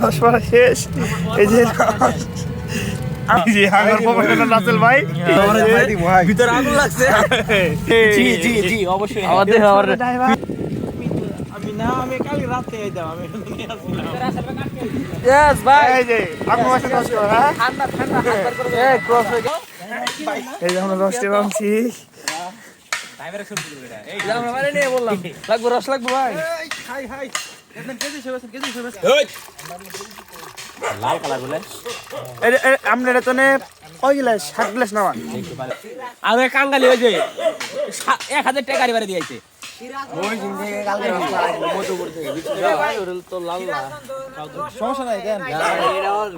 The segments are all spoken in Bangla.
রস পড়া শেষ। এই যে আমার প্রফেশনাল রাসেল ভাই ভিতরে আগুন লাগছে। জি জি জি অবশ্যই আমাদের আমি কাল রাতে আইতাম, আমি নিয়ে আসছিলাম। ইয়েস ভাই এই যে আপনি মাসে রস করা হ্যাঁ ঠান্ডা ঠান্ডা হাত বার করে এই ক্রস হয়ে গেল। এই যে আমরা রসটি বানছি। ড্রাইভারে শুরু করে এটা। এই আমরা মানে নিয়ে বললাম লাগবো রস লাগবো ভাই। হাই হাই আপনি কেজি সেবেন ওই লাল কালার বলে এই আমরা এটা তো নে কয় গ্লাস 7 গ্লাস নামান আরে কাঙ্গালি ওই যে 1000 টাকা গাড়ি ভাড়া দিয়েছে। ওই দিন থেকে কালকে রস করা মতো করতে ভাই ওর তো লাল না সমস্যা নাই দেন এটা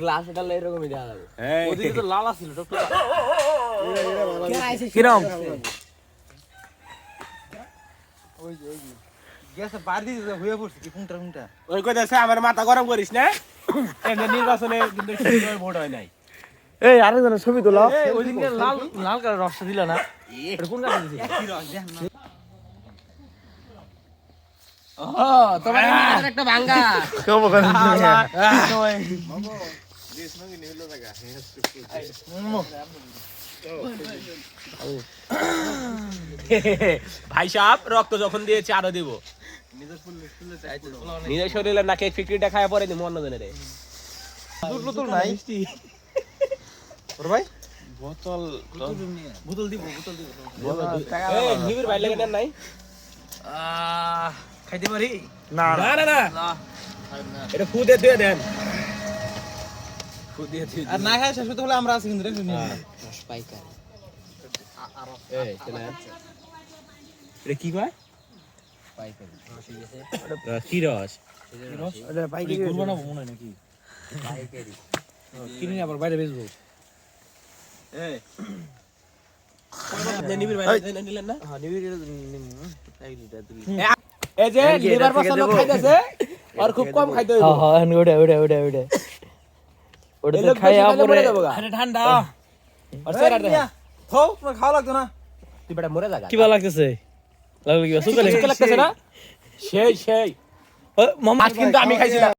গ্লাস এটা এরকমই দেয়া যাবে। ওদিকে তো লাল আছিল টকটক। কিরম গ্যাস বার দিয়ে হয়ে পড়ছে কি কোনটা ওই কইতাছে আমার মাথা গরম করিস না, এমনি নির্বাচনে কিন্তু ভোট হয় নাই। এই আরেকজনের ছবি তোলা এই ওই দিনকে লাল লাল কালার রসটা দিলা না, এটা কোন কালার দিছিস? কি রস দেখ না ও তোমার নিজের একটা ভাঙ্গা কব কেন ভাই সাহেব রক্ত যখন দিয়েছে আরো দিব। নিজের শরীরে নাকি ফিক্রিটা খায় পরে দিব অন্যজনের। বোতল নাই ওর ভাই বোতল দিব এই নিবির ভাই লাগে নাই খাইতে পারি না না না না এটা ফুদে দিয়ে দেন, ফুদ দিয়ে আর না খাই শেষ হতে হলে আমরা আছি কিন্তু একটু নিয়ে পাইকার। এই চলে এটা কি কয় পাইকারি কি রস? এটা পাইকারি গুড় বানাবো মনে হয় নাকি পাইকারি কিনে আবার বাইরে বেচবো। এই আপনি নিবির ভাই নিলেন না? হ্যাঁ নিবি এই যে লিভার মশলা লোক খাইতেছে আর খুব কম খাইতে হইব। হ্যাঁ ওটা তো খাইয়া পরে আরে ঠান্ডা আর স্যার আর খাও তোমার খাওয়া লাগতো না তুই বেটা মরে লাগা কি ভালো লাগতেছে লাগলো কি সুন্দর লাগতেছে না? সেই মামা আজ কিন্তু আমি খাইছিলাম।